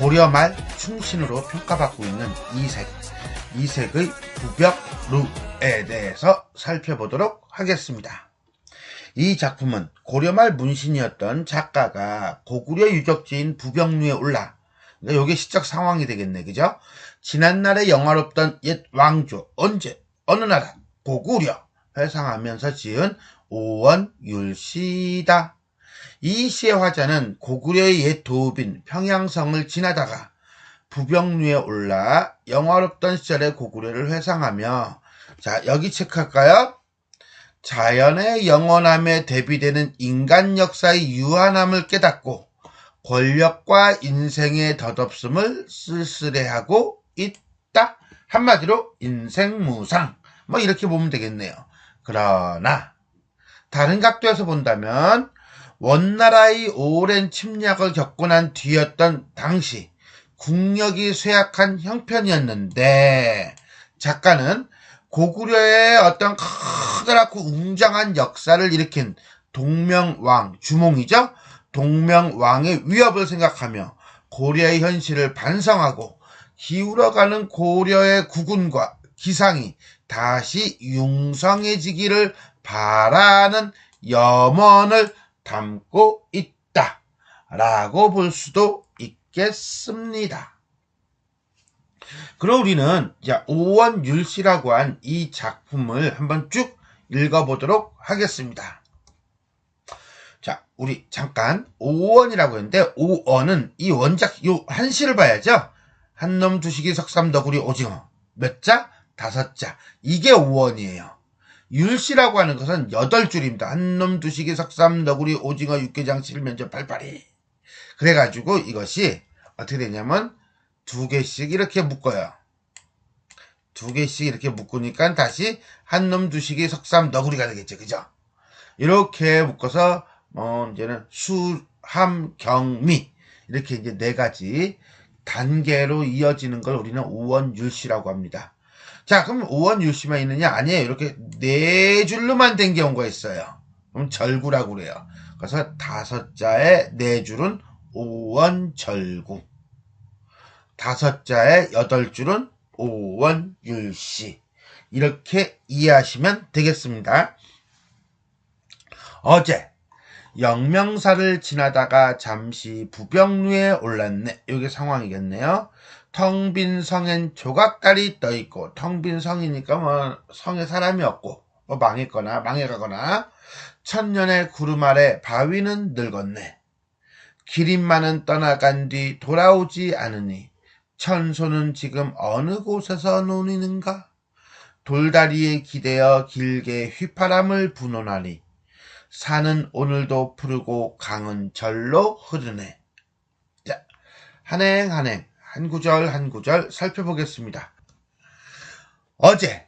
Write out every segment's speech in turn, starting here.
고려 말 충신으로 평가받고 있는 이색, 이색의 부벽루에 대해서 살펴보도록 하겠습니다. 이 작품은 고려 말 문신이었던 작가가 고구려 유적지인 부벽루에 올라, 그러니까 요게 시적 상황이 되겠네, 그죠? 지난날에 영화롭던 옛 왕조, 언제, 어느 나라, 고구려 회상하면서 지은 오원율시다. 이 시의 화자는 고구려의 옛 도읍인 평양성을 지나다가 부벽루에 올라 영화롭던 시절의 고구려를 회상하며, 자, 여기 체크할까요? 자연의 영원함에 대비되는 인간 역사의 유한함을 깨닫고 권력과 인생의 덧없음을 쓸쓸해하고 있다. 한마디로 인생무상, 뭐 이렇게 보면 되겠네요. 그러나 다른 각도에서 본다면 원나라의 오랜 침략을 겪고 난 뒤였던 당시 국력이 쇠약한 형편이었는데, 작가는 고구려의 어떤 커다랗고 웅장한 역사를 일으킨 동명왕, 주몽이죠? 동명왕의 위협을 생각하며 고려의 현실을 반성하고 기울어가는 고려의 국운과 기상이 다시 융성해지기를 바라는 염원을 담고 있다 라고 볼 수도 있겠습니다. 그럼 우리는 오원율시라고 한 이 작품을 한번 쭉 읽어보도록 하겠습니다. 자, 우리 잠깐 오원이라고 했는데, 오원은 이 원작 요 한시를 봐야죠. 한놈 두식이 석삼너구리 오징어 몇 자? 5자. 이게 오원이에요. 율시라고 하는 것은 8줄입니다. 한놈 두식이 석삼너구리 오징어 육개장 칠면조 팔팔이. 그래가지고 이것이 어떻게 되냐면 2개씩 이렇게 묶어요. 2개씩 이렇게 묶으니까 다시 한놈 두식이 석삼너구리가 되겠죠. 그죠? 이렇게 묶어서 이제는 수, 함, 경, 미 이렇게 이제 4가지 단계로 이어지는 걸 우리는 오원율시라고 합니다. 자, 그럼 오원율시만 있느냐? 아니에요. 이렇게 4줄로만 된 경우가 있어요. 그럼 절구라고 그래요. 그래서 5자의 4줄은 오원절구, 5자의 8줄은 오원율시. 이렇게 이해하시면 되겠습니다. 어제 영명사를 지나다가 잠시 부벽루에 올랐네. 이게 상황이겠네요. 텅 빈 성엔 조각달이 떠있고, 텅 빈 성이니까 뭐 성에 사람이 없고 뭐 망했거나 망해가거나, 천년의 구름 아래 바위는 늙었네. 기린만은 떠나간 뒤 돌아오지 않으니 천소는 지금 어느 곳에서 노니는가? 돌다리에 기대어 길게 휘파람을 분원하니 산은 오늘도 푸르고 강은 절로 흐르네. 자, 한행 한 구절 한 구절 살펴보겠습니다. 어제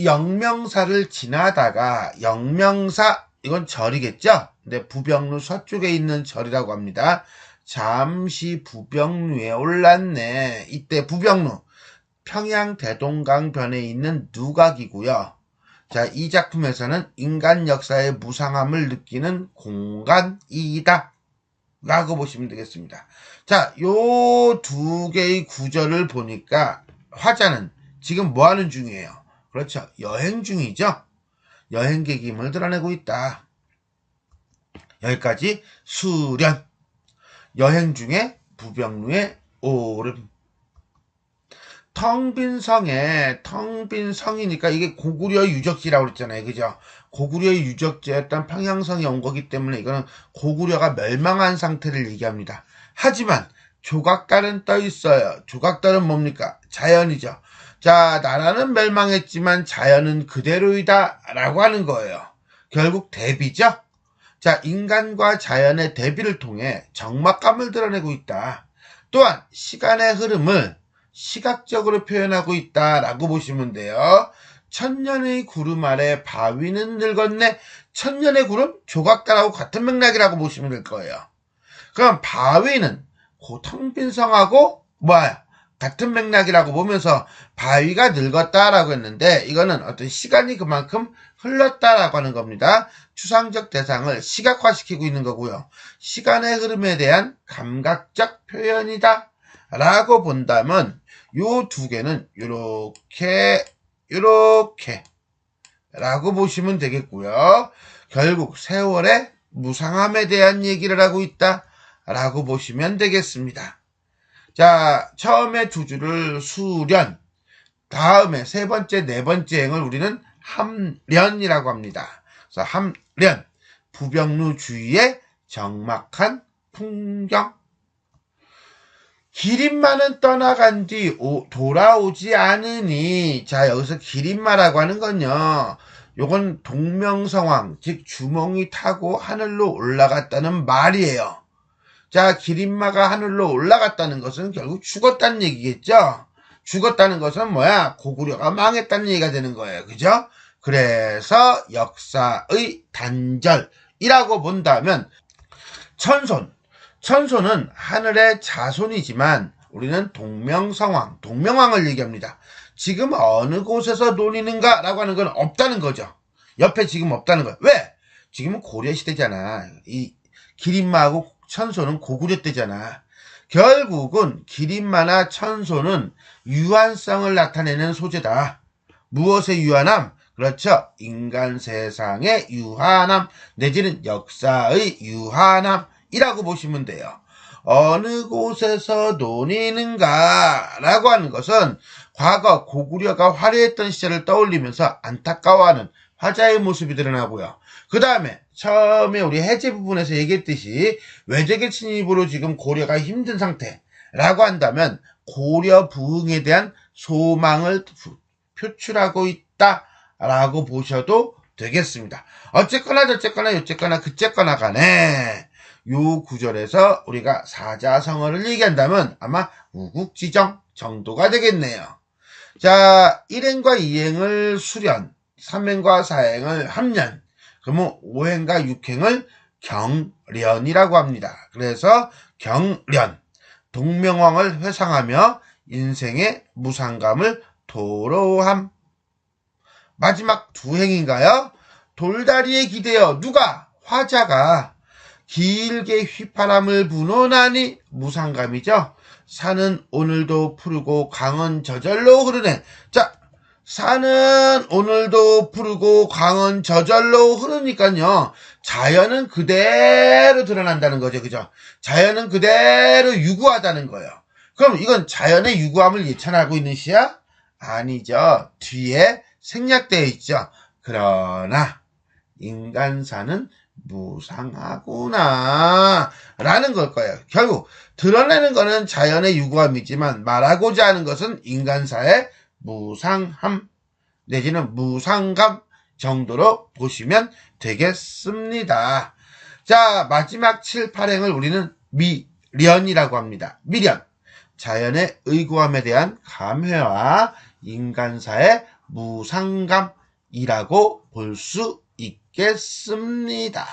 영명사를 지나다가, 영명사 이건 절이겠죠? 근데 부벽루 서쪽에 있는 절이라고 합니다. 잠시 부벽루에 올랐네. 이때 부벽루 평양 대동강변에 있는 누각이고요. 자, 이 작품에서는 인간 역사의 무상함을 느끼는 공간이다 라고 보시면 되겠습니다. 자, 요 2개의 구절을 보니까 화자는 지금 뭐 하는 중이에요? 그렇죠. 여행 중이죠. 여행객임을 드러내고 있다. 여기까지 수련. 여행 중에 부벽루에 오름. 텅 빈 성에, 텅 빈 성이니까 이게 고구려 유적지라고 그랬잖아요. 그죠? 고구려의 유적지였던 평양성에 온 거기 때문에 이거는 고구려가 멸망한 상태를 얘기합니다. 하지만 조각달은 떠 있어요. 조각달은 뭡니까? 자연이죠. 자, 나라는 멸망했지만 자연은 그대로이다 라고 하는 거예요. 결국 대비죠. 자, 인간과 자연의 대비를 통해 적막감을 드러내고 있다. 또한 시간의 흐름을 시각적으로 표현하고 있다라고 보시면 돼요. 천년의 구름 아래 바위는 늙었네. 천년의 구름? 조각달하고 같은 맥락이라고 보시면 될 거예요. 그럼 바위는 텅 빈 성하고 뭐야? 같은 맥락이라고 보면서 바위가 늙었다라고 했는데, 이거는 어떤 시간이 그만큼 흘렀다라고 하는 겁니다. 추상적 대상을 시각화시키고 있는 거고요. 시간의 흐름에 대한 감각적 표현이다 라고 본다면 요 두 개는 요렇게 라고 보시면 되겠고요. 결국 세월의 무상함에 대한 얘기를 하고 있다 라고 보시면 되겠습니다. 자, 처음에 두 줄을 수련, 다음에 세 번째, 네 번째 행을 우리는 함련이라고 합니다. 그래서 함련, 부병루 주위의 적막한 풍경. 기린마는 떠나간 뒤 돌아오지 않으니. 자, 여기서 기린마라고 하는 건요, 요건 동명성황, 즉 주몽이 타고 하늘로 올라갔다는 말이에요. 자, 기린마가 하늘로 올라갔다는 것은 결국 죽었다는 얘기겠죠. 죽었다는 것은 뭐야? 고구려가 망했다는 얘기가 되는 거예요. 그죠? 그래서 역사의 단절이라고 본다면 천손은 하늘의 자손이지만 우리는 동명왕을 얘기합니다. 지금 어느 곳에서 논이는가 라고 하는 건 없다는 거죠. 옆에 지금 없다는 거예요. 왜? 지금은 고려시대잖아. 이 기린마하고 천손은 고구려 때잖아. 결국은 기린마나 천손은 유한성을 나타내는 소재다. 무엇의 유한함? 그렇죠. 인간 세상의 유한함 내지는 역사의 유한함이라고 보시면 돼요. 어느 곳에서 논이는가 라고 하는 것은 과거 고구려가 화려했던 시절을 떠올리면서 안타까워하는 화자의 모습이 드러나고요. 그 다음에 처음에 우리 해제 부분에서 얘기했듯이 외적의 침입으로 지금 고려가 힘든 상태라고 한다면 고려 부흥에 대한 소망을 표출하고 있다라고 보셔도 되겠습니다. 어쨌거나 저쨌거나 요쨌거나 그쨌거나 간에 요 구절에서 우리가 사자성어를 얘기한다면 아마 우국지정 정도가 되겠네요. 자, 1행과 2행을 수련, 3행과 4행을 함련, 그러면 5행과 6행을 경련이라고 합니다. 그래서 경련, 동명왕을 회상하며 인생의 무상감을 도로함. 마지막 두 행인가요? 돌다리에 기대어 누가? 화자가 길게 휘파람을 부노나니 무상감이죠. 산은 오늘도 푸르고 강은 저절로 흐르네. 자, 산은 오늘도 푸르고 강은 저절로 흐르니까요, 자연은 그대로 드러난다는 거죠. 그죠? 자연은 그대로 유구하다는 거예요. 그럼 이건 자연의 유구함을 예찬하고 있는 시야? 아니죠. 뒤에 생략되어 있죠. 그러나 인간사는 무상하구나 라는 걸 거예요. 결국 드러내는 거는 자연의 유구함이지만 말하고자 하는 것은 인간사의 무상함 내지는 무상감 정도로 보시면 되겠습니다. 자, 마지막 7, 8행을 우리는 미련이라고 합니다. 미련, 자연의 의구함에 대한 감회와 인간사의 무상감이라고 볼 수 있겠습니다.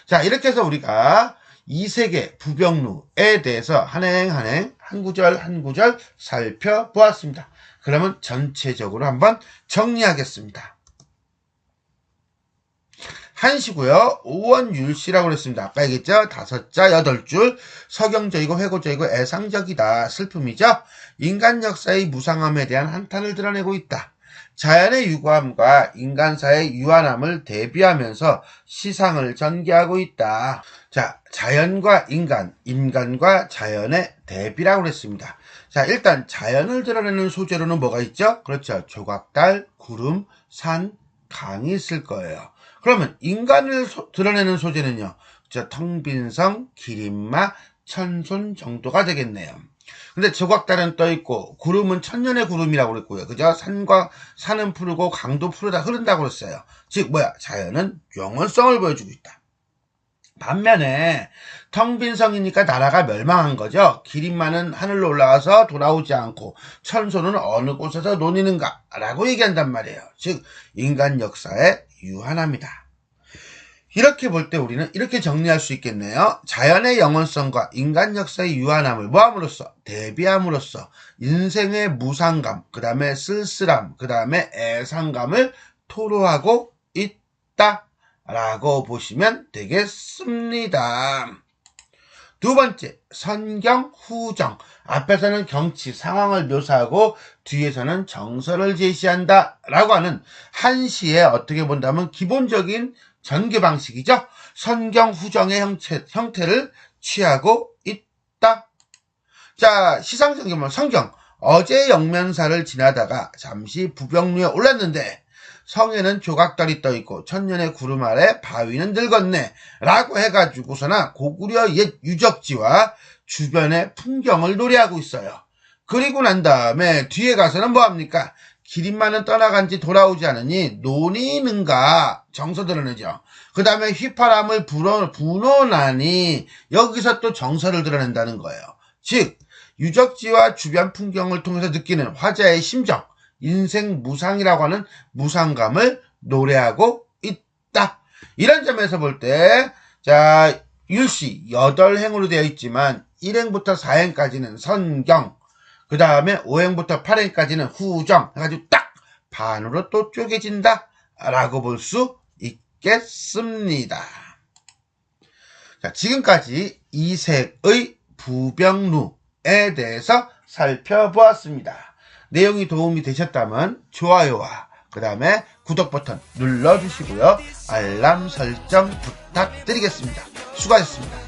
자, 이렇게 해서 우리가 이세계 부병루에 대해서 한행 한 구절 한 구절 살펴보았습니다. 그러면 전체적으로 한번 정리하겠습니다. 한시고요. 오원율시라고 그랬습니다. 아까 얘기했죠. 5자 8줄 서경적이고 회고적이고 애상적이다. 슬픔이죠. 인간 역사의 무상함에 대한 한탄을 드러내고 있다. 자연의 유구함과 인간사의 유한함을 대비하면서 시상을 전개하고 있다. 자, 자연과 인간, 인간과 자연의 대비라고 그랬습니다. 자, 일단 자연을 드러내는 소재로는 뭐가 있죠? 그렇죠. 조각달, 구름, 산, 강이 있을 거예요. 그러면 인간을 드러내는 소재는요, 텅빈성, 기린마, 천손 정도가 되겠네요. 근데 조각달은 떠있고 구름은 천년의 구름이라고 그랬고요. 그죠? 산은 푸르고 강도 흐른다고 그랬어요. 즉 뭐야? 자연은 영원성을 보여주고 있다. 반면에 텅빈성이니까 나라가 멸망한 거죠. 기린마는 하늘로 올라가서 돌아오지 않고 천손은 어느 곳에서 논이는가 라고 얘기한단 말이에요. 즉 인간 역사의 유한함이다. 이렇게 볼 때 우리는 이렇게 정리할 수 있겠네요. 자연의 영원성과 인간 역사의 유한함을 뭐함으로써? 대비함으로써 인생의 무상감, 그 다음에 쓸쓸함, 그 다음에 애상감을 토로하고 있다 라고 보시면 되겠습니다. 두 번째, 선경, 후정. 앞에서는 경치, 상황을 묘사하고 뒤에서는 정서를 제시한다 라고 하는 한시의 어떻게 본다면 기본적인 전개 방식이죠. 선경, 후정의 형태를 취하고 있다. 자, 시상전개문 성경. 어제 영면사를 지나다가 잠시 부병루에 올랐는데 성에는 조각달이 떠있고 천년의 구름 아래 바위는 늙었네 라고 해가지고서나 고구려 옛 유적지와 주변의 풍경을 노래하고 있어요. 그리고 난 다음에 뒤에 가서는 뭐합니까? 기린만은 떠나간지 돌아오지 않으니 논이 있는가 정서 드러내죠. 그 다음에 휘파람을 불어나니 여기서 또 정서를 드러낸다는 거예요. 즉 유적지와 주변 풍경을 통해서 느끼는 화자의 심정, 인생 무상이라고 하는 무상감을 노래하고 있다. 이런 점에서 볼 때, 자, 율시 8행으로 되어 있지만 1행부터 4행까지는 선경, 그 다음에 5행부터 8행까지는 후정 해가지고 딱 반으로 또 쪼개진다 라고 볼 수 있겠습니다. 자, 지금까지 이색의 부병루에 대해서 살펴보았습니다. 내용이 도움이 되셨다면 좋아요와 그 다음에 구독 버튼 눌러주시고요. 알람 설정 부탁드리겠습니다. 수고하셨습니다.